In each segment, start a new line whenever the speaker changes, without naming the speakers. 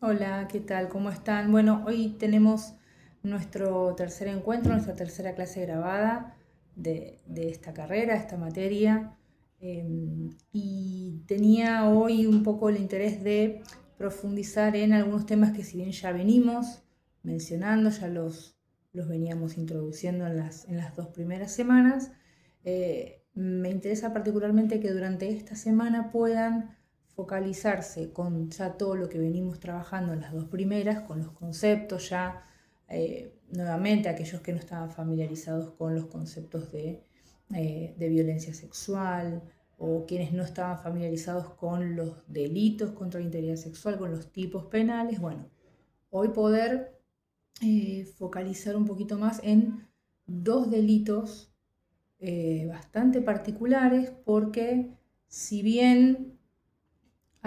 Hola, ¿qué tal? ¿Cómo están? Bueno, hoy tenemos nuestro tercer encuentro, nuestra tercera clase grabada de esta carrera, esta materia. Y tenía hoy un poco el interés de profundizar en algunos temas que si bien ya venimos mencionando, ya los veníamos introduciendo en las dos primeras semanas. Me interesa particularmente que durante esta semana puedan focalizarse con ya todo lo que venimos trabajando en las dos primeras, con los conceptos ya, nuevamente aquellos que no estaban familiarizados con los conceptos de violencia sexual o quienes no estaban familiarizados con los delitos contra la integridad sexual, con los tipos penales. Bueno, hoy poder focalizar un poquito más en dos delitos bastante particulares, porque si bien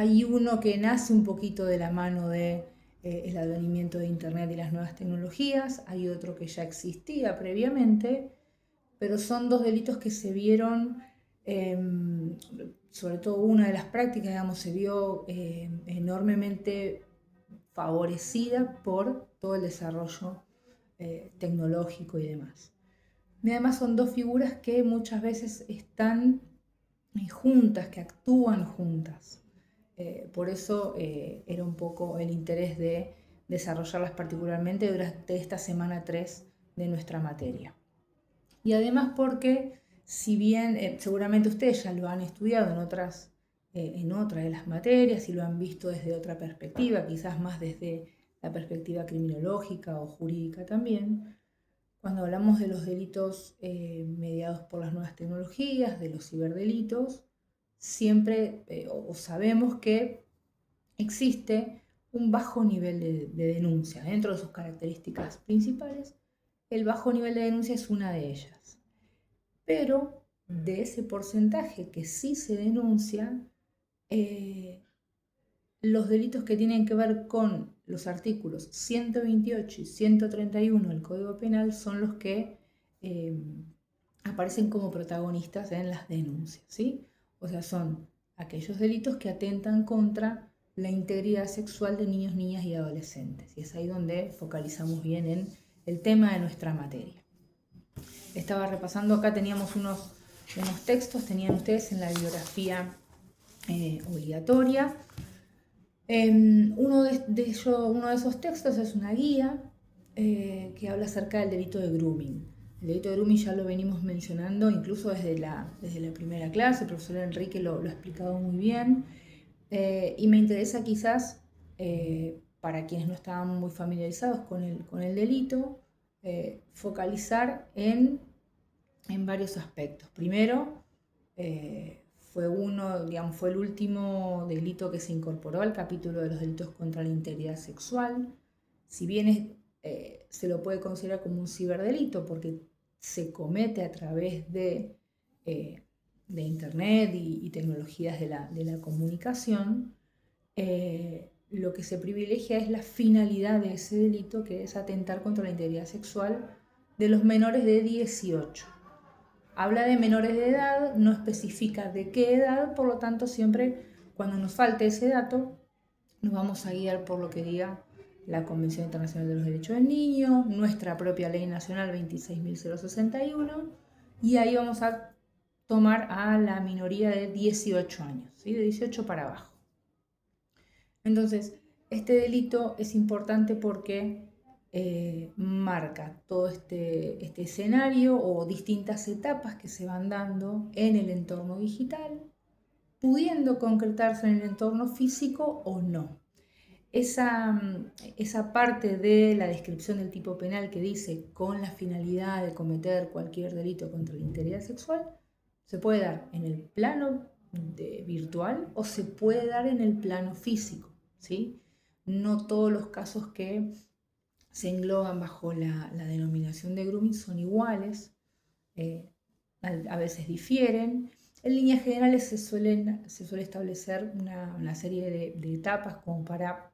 hay uno que nace un poquito de la mano de el advenimiento de Internet y las nuevas tecnologías, hay otro que ya existía previamente, pero son dos delitos que se vieron, eh, sobre todo una de las prácticas, digamos, se vio enormemente favorecida por todo el desarrollo tecnológico y demás. Y además son dos figuras que muchas veces están juntas, que actúan juntas. Por eso era un poco el interés de desarrollarlas particularmente durante esta semana 3 de nuestra materia. Y además porque, si bien seguramente ustedes ya lo han estudiado en otras de las materias y lo han visto desde otra perspectiva, quizás más desde la perspectiva criminológica o jurídica también, cuando hablamos de los delitos mediados por las nuevas tecnologías, de los ciberdelitos, siempre o sabemos que existe un bajo nivel de denuncia. Dentro de sus características principales, el bajo nivel de denuncia es una de ellas. Pero de ese porcentaje que sí se denuncia, eh, los delitos que tienen que ver con los artículos 128 y 131 del Código Penal son los que eh, aparecen como protagonistas en las denuncias, ¿sí? O sea, son aquellos delitos que atentan contra la integridad sexual de niños, niñas y adolescentes. Y es ahí donde focalizamos bien en el tema de nuestra materia. Estaba repasando, acá teníamos unos textos, tenían ustedes en la bibliografía obligatoria. Uno de esos textos es una guía que habla acerca del delito de grooming. El delito de grooming ya lo venimos mencionando incluso desde la primera clase, el profesor Enrique lo ha explicado muy bien. Y me interesa quizás, para quienes no estaban muy familiarizados con el delito, focalizar en varios aspectos. Primero, fue el último delito que se incorporó al capítulo de los delitos contra la integridad sexual. Si bien se lo puede considerar como un ciberdelito porque se comete a través de Internet y tecnologías de la comunicación, lo que se privilegia es la finalidad de ese delito, que es atentar contra la integridad sexual de los menores de 18. Habla de menores de edad, no especifica de qué edad, por lo tanto siempre cuando nos falte ese dato nos vamos a guiar por lo que diga la Convención Internacional de los Derechos del Niño, nuestra propia Ley Nacional 26.061, y ahí vamos a tomar a la minoría de 18 años, ¿sí? De 18 para abajo. Entonces, este delito es importante porque marca todo este escenario o distintas etapas que se van dando en el entorno digital, pudiendo concretarse en el entorno físico o no. Esa parte de la descripción del tipo penal que dice con la finalidad de cometer cualquier delito contra la integridad sexual, se puede dar en el plano virtual o se puede dar en el plano físico, ¿sí? No todos los casos que se engloban bajo la denominación de grooming son iguales, eh, a veces difieren. En líneas generales se suele establecer una serie de etapas como para,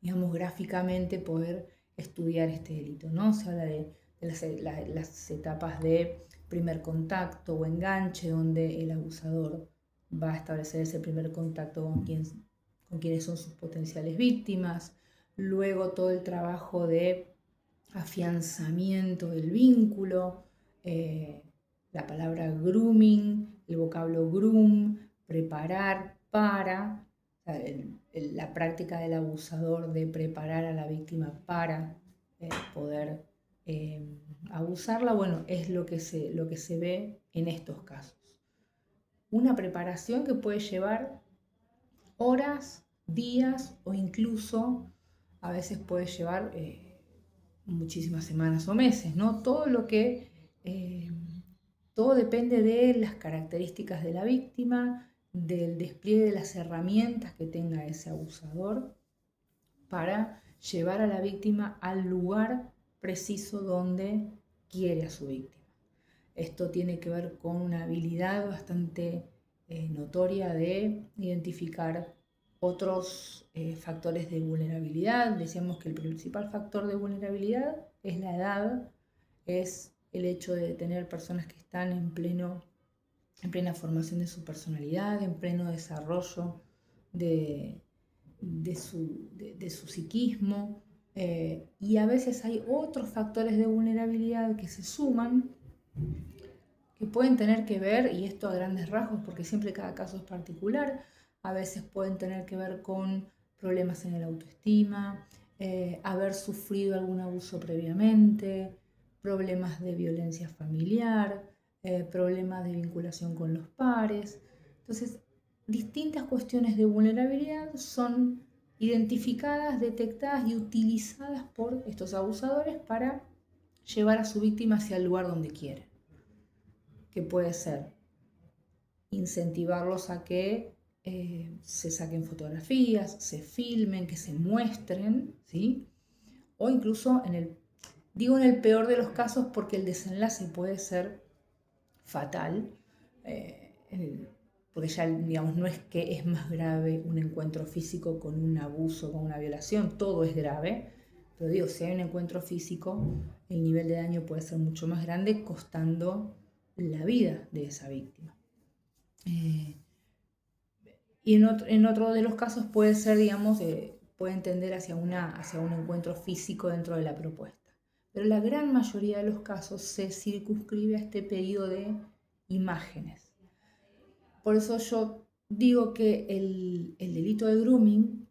digamos, gráficamente poder estudiar este delito, ¿no? Se habla de las etapas de primer contacto o enganche, donde el abusador va a establecer ese primer contacto con quiénes son sus potenciales víctimas, luego todo el trabajo de afianzamiento del vínculo, la palabra grooming, el vocablo groom, preparar para, o sea, la práctica del abusador de preparar a la víctima para poder abusarla, bueno, es lo que se ve en estos casos. Una preparación que puede llevar horas, días o incluso a veces puede llevar muchísimas semanas o meses, ¿no? Todo depende de las características de la víctima, del despliegue de las herramientas que tenga ese abusador para llevar a la víctima al lugar preciso donde quiere a su víctima. Esto tiene que ver con una habilidad bastante notoria de identificar otros factores de vulnerabilidad. Decíamos que el principal factor de vulnerabilidad es la edad, es el hecho de tener personas que están en plena formación de su personalidad, en pleno desarrollo de su psiquismo, y a veces hay otros factores de vulnerabilidad que se suman, que pueden tener que ver, y esto a grandes rasgos porque siempre cada caso es particular, a veces pueden tener que ver con problemas en el autoestima, haber sufrido algún abuso previamente, problemas de violencia familiar, problemas de vinculación con los pares. Entonces, distintas cuestiones de vulnerabilidad son identificadas, detectadas y utilizadas por estos abusadores para llevar a su víctima hacia el lugar donde quieren, que puede ser incentivarlos a que se saquen fotografías, se filmen, que se muestren, ¿sí? O incluso digo en el peor de los casos porque el desenlace puede ser fatal, porque ya, digamos, no es que es más grave un encuentro físico con un abuso, con una violación, todo es grave, pero digo, si hay un encuentro físico, el nivel de daño puede ser mucho más grande, costando la vida de esa víctima. Y en otro de los casos puede ser, digamos, pueden tender hacia un encuentro físico dentro de la propuesta. Pero la gran mayoría de los casos se circunscribe a este pedido de imágenes. Por eso yo digo que el delito de grooming,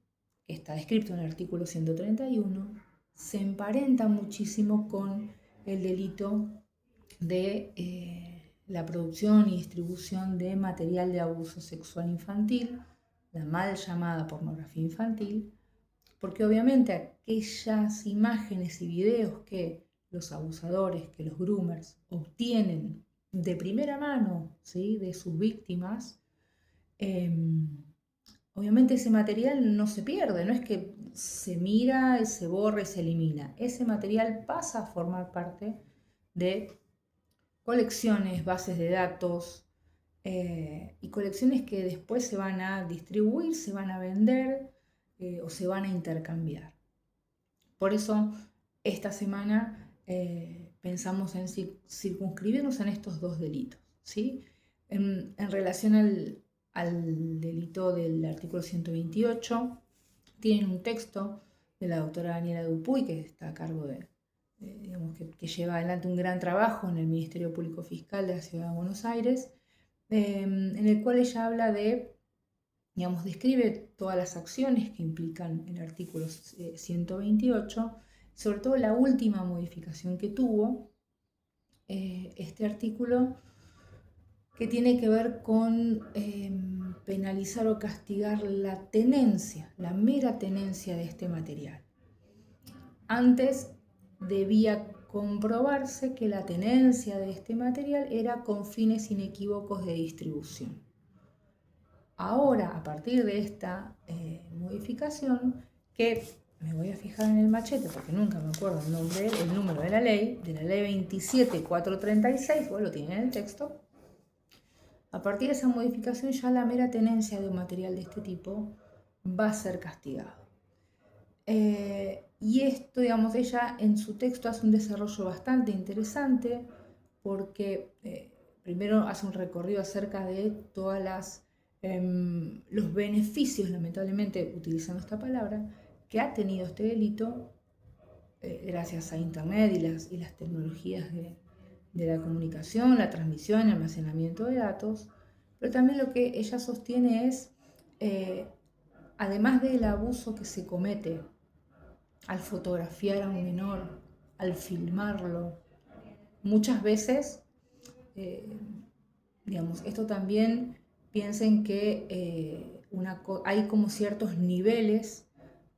que está descrito en el artículo 131, se emparenta muchísimo con el delito de la producción y distribución de material de abuso sexual infantil, la mal llamada pornografía infantil, porque obviamente aquellas imágenes y videos que los abusadores, que los groomers obtienen de primera mano, ¿sí?, de sus víctimas, obviamente ese material no se pierde, no es que se mira, se borra y se elimina. Ese material pasa a formar parte de colecciones, bases de datos, y colecciones que después se van a distribuir, se van a vender o se van a intercambiar. Por eso esta semana pensamos en circunscribirnos en estos dos delitos, ¿sí? En relación al delito del artículo 128, tienen un texto de la doctora Daniela Dupuy, que está a cargo digamos, que lleva adelante un gran trabajo en el Ministerio Público Fiscal de la Ciudad de Buenos Aires, en el cual ella habla digamos, describe todas las acciones que implican el artículo 128, sobre todo la última modificación que tuvo este artículo, que tiene que ver con penalizar o castigar la tenencia, la mera tenencia de este material. Antes debía comprobarse que la tenencia de este material era con fines inequívocos de distribución. Ahora, a partir de esta modificación, que me voy a fijar en el machete porque nunca me acuerdo el número de la ley 27436, vos lo tienen en el texto. A partir de esa modificación ya la mera tenencia de un material de este tipo va a ser castigado. Y esto, digamos, ella en su texto hace un desarrollo bastante interesante porque primero hace un recorrido acerca de todas las los beneficios, lamentablemente utilizando esta palabra, que ha tenido este delito gracias a Internet y las tecnologías de la comunicación, la transmisión y almacenamiento de datos, pero también lo que ella sostiene es, además del abuso que se comete al fotografiar a un menor, al filmarlo, muchas veces, digamos, esto también piensen que hay como ciertos niveles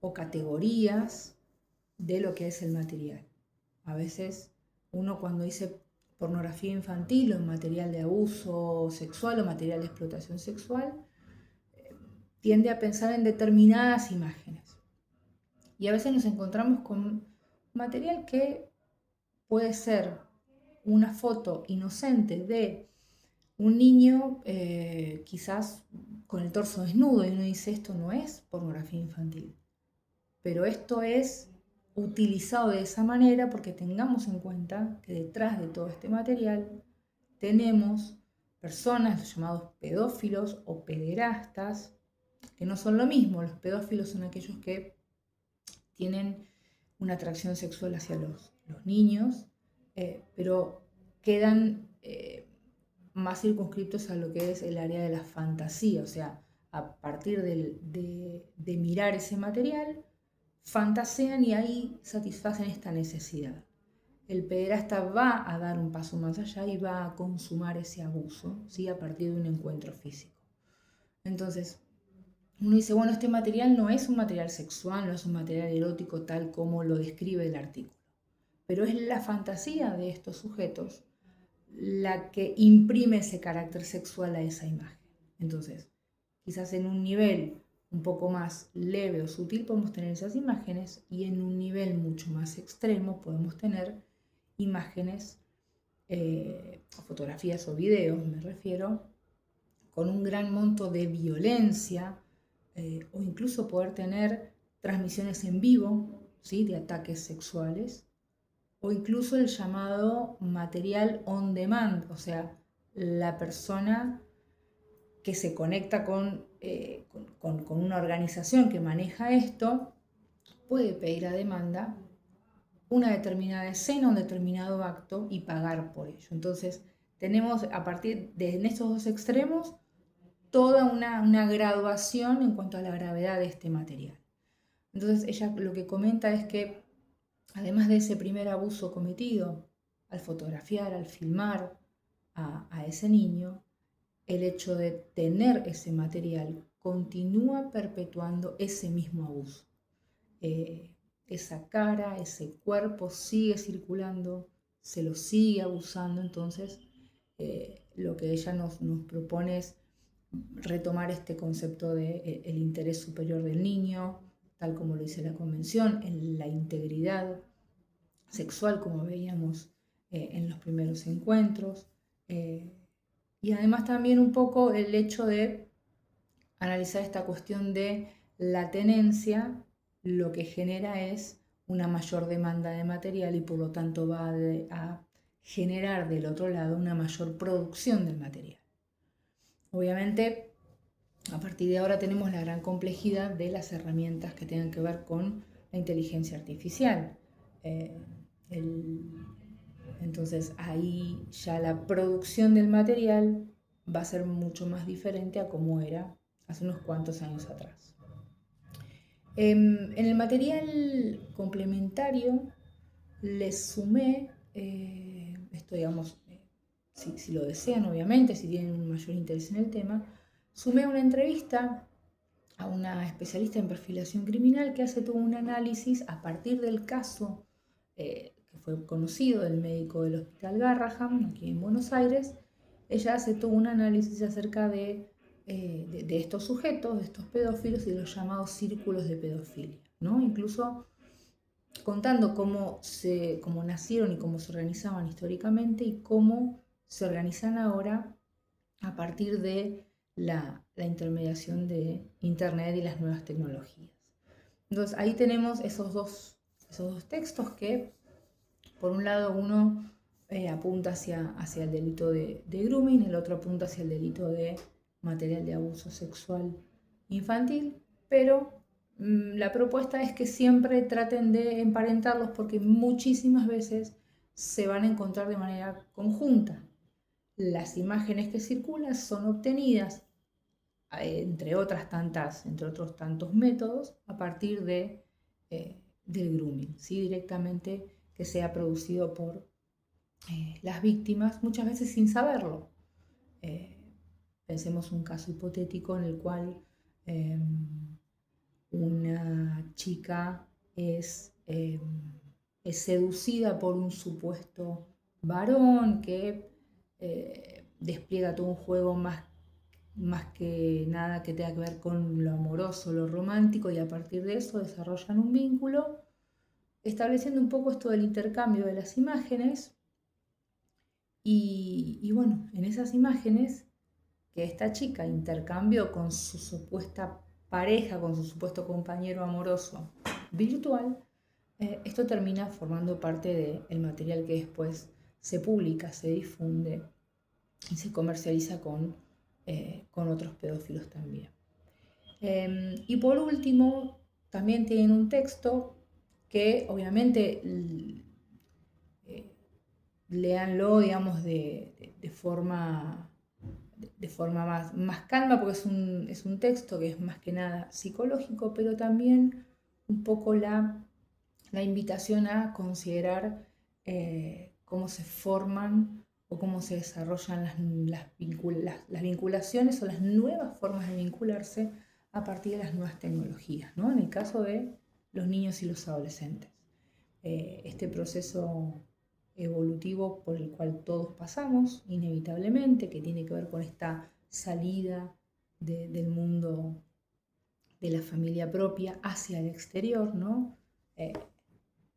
o categorías de lo que es el material. A veces uno cuando dice pornografía infantil o material de abuso sexual o material de explotación sexual, tiende a pensar en determinadas imágenes. Y a veces nos encontramos con material que puede ser una foto inocente de un niño quizás con el torso desnudo y uno dice esto no es pornografía infantil, pero esto es utilizado de esa manera porque tengamos en cuenta que detrás de todo este material tenemos personas, los llamados pedófilos o pederastas, que no son lo mismo. Los pedófilos son aquellos que tienen una atracción sexual hacia los niños, pero quedan más circunscriptos a lo que es el área de la fantasía, o sea, a partir de mirar ese material, fantasean y ahí satisfacen esta necesidad. El pederasta va a dar un paso más allá y va a consumar ese abuso, ¿sí? A partir de un encuentro físico. Entonces, uno dice, bueno, este material no es un material sexual, no es un material erótico tal como lo describe el artículo, pero es la fantasía de estos sujetos la que imprime ese carácter sexual a esa imagen. Entonces, quizás en un nivel un poco más leve o sutil podemos tener esas imágenes y en un nivel mucho más extremo podemos tener imágenes, fotografías o videos, me refiero, con un gran monto de violencia o incluso poder tener transmisiones en vivo, ¿sí? De ataques sexuales o incluso el llamado material on demand, o sea, la persona que se conecta con una organización que maneja esto puede pedir a demanda una determinada escena, un determinado acto y pagar por ello. Entonces, tenemos a partir de en estos dos extremos toda una graduación en cuanto a la gravedad de este material. Entonces, ella lo que comenta es que, además de ese primer abuso cometido al fotografiar, al filmar a ese niño, el hecho de tener ese material continúa perpetuando ese mismo abuso. Esa cara, ese cuerpo sigue circulando, se lo sigue abusando. Entonces, lo que ella nos propone es retomar este concepto de el interés superior del niño, tal como lo dice la Convención, en la integridad sexual, como veíamos en los primeros encuentros, y además también un poco el hecho de analizar esta cuestión de la tenencia, lo que genera es una mayor demanda de material y por lo tanto va a generar del otro lado una mayor producción del material. Obviamente, a partir de ahora tenemos la gran complejidad de las herramientas que tengan que ver con la inteligencia artificial. Entonces ahí ya la producción del material va a ser mucho más diferente a como era hace unos cuantos años atrás. En el material complementario les sumé, esto digamos, si lo desean obviamente, si tienen un mayor interés en el tema, sumé una entrevista a una especialista en perfilación criminal que hace todo un análisis a partir del caso que fue conocido del médico del Hospital Garrahan, aquí en Buenos Aires. Ella hace todo un análisis acerca de estos sujetos, de estos pedófilos y de los llamados círculos de pedofilia, ¿no? Incluso contando cómo nacieron y cómo se organizaban históricamente y cómo se organizan ahora a partir de la intermediación de Internet y las nuevas tecnologías. Entonces ahí tenemos esos dos textos que, por un lado, uno apunta hacia el delito de grooming, el otro apunta hacia el delito de material de abuso sexual infantil, pero la propuesta es que siempre traten de emparentarlos porque muchísimas veces se van a encontrar de manera conjunta. Las imágenes que circulan son obtenidas, entre otros tantos métodos, a partir del grooming, ¿sí? Directamente que sea producido por las víctimas, muchas veces sin saberlo. Pensemos un caso hipotético en el cual una chica es seducida por un supuesto varón que despliega todo un juego más que nada que tenga que ver con lo amoroso, lo romántico, y a partir de eso desarrollan un vínculo, estableciendo un poco esto del intercambio de las imágenes. Y bueno, en esas imágenes que esta chica intercambió con su supuesta pareja, con su supuesto compañero amoroso virtual, esto termina formando parte del material que después se publica, se difunde y se comercializa con otros pedófilos también. Y por último, también tienen un texto que obviamente léanlo, digamos, de forma más calma, porque es un texto que es más que nada psicológico, pero también un poco la invitación a considerar cómo se forman o cómo se desarrollan las vinculaciones o las nuevas formas de vincularse a partir de las nuevas tecnologías, ¿no? En el caso de los niños y los adolescentes. Este proceso evolutivo por el cual todos pasamos, inevitablemente, que tiene que ver con esta salida del mundo de la familia propia hacia el exterior, ¿no?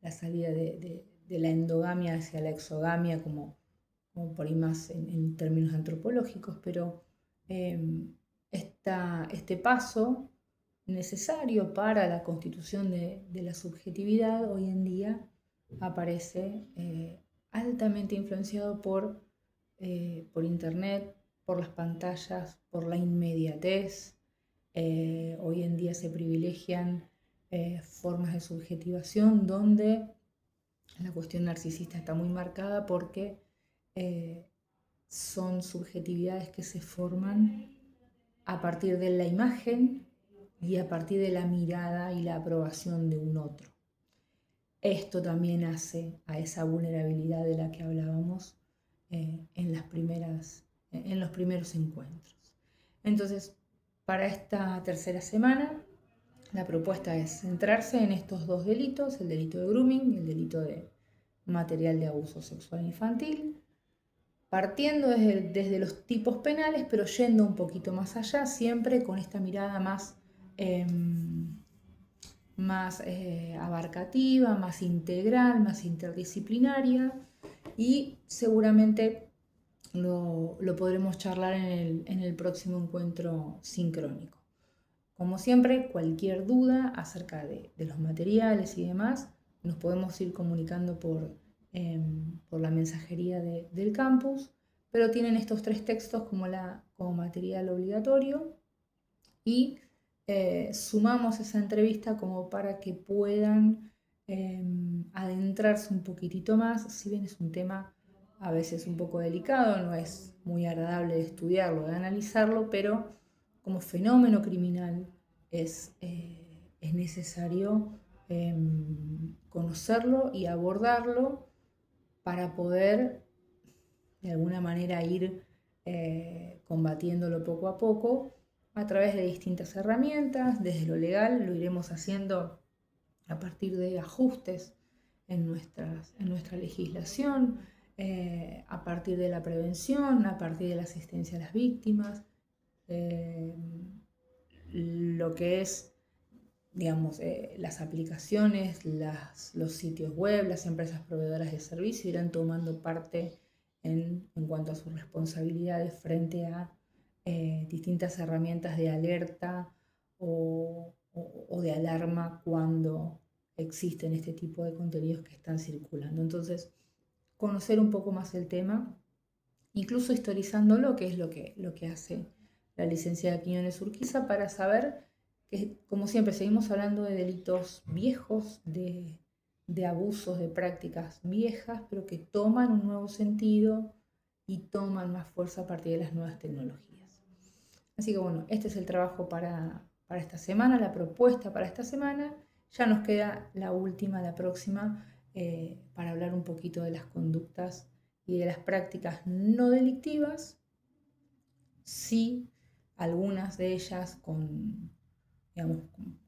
La salida de la endogamia hacia la exogamia, como por ahí más en términos antropológicos, pero este paso necesario para la constitución de la subjetividad hoy en día aparece altamente influenciado por Internet, por las pantallas, por la inmediatez. Hoy en día se privilegian formas de subjetivación donde la cuestión narcisista está muy marcada porque son subjetividades que se forman a partir de la imagen y a partir de la mirada y la aprobación de un otro. Esto también hace a esa vulnerabilidad de la que hablábamos en los primeros encuentros. Entonces, para esta tercera semana, la propuesta es centrarse en estos dos delitos, el delito de grooming y el delito de material de abuso sexual infantil, partiendo desde los tipos penales, pero yendo un poquito más allá, siempre con esta mirada más abarcativa, más integral, más interdisciplinaria, y seguramente lo podremos charlar en el próximo encuentro sincrónico. Como siempre, cualquier duda acerca de los materiales y demás, nos podemos ir comunicando por la mensajería del campus, pero tienen estos 3 textos como material obligatorio, y sumamos esa entrevista como para que puedan adentrarse un poquitito más, si bien es un tema a veces un poco delicado, no es muy agradable de estudiarlo, de analizarlo, pero como fenómeno criminal es necesario conocerlo y abordarlo para poder de alguna manera ir combatiéndolo poco a poco a través de distintas herramientas. Desde lo legal lo iremos haciendo a partir de ajustes en nuestra legislación, a partir de la prevención, a partir de la asistencia a las víctimas, lo que es, digamos, las aplicaciones, los sitios web, las empresas proveedoras de servicio irán tomando parte en cuanto a sus responsabilidades frente a distintas herramientas de alerta o de alarma cuando existen este tipo de contenidos que están circulando. Entonces, conocer un poco más el tema, incluso historizándolo, que es lo que hace la licenciada Quiñones Urquiza, para saber que, como siempre, seguimos hablando de delitos viejos, de abusos, de prácticas viejas, pero que toman un nuevo sentido y toman más fuerza a partir de las nuevas tecnologías. Así que bueno, este es el trabajo para esta semana, la propuesta para esta semana. Ya nos queda la última, la próxima, para hablar un poquito de las conductas y de las prácticas no delictivas, sí, algunas de ellas digamos,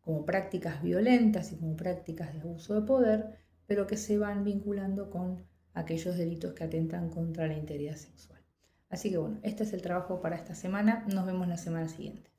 como prácticas violentas y como prácticas de abuso de poder, pero que se van vinculando con aquellos delitos que atentan contra la integridad sexual. Así que bueno, este es el trabajo para esta semana. Nos vemos la semana siguiente.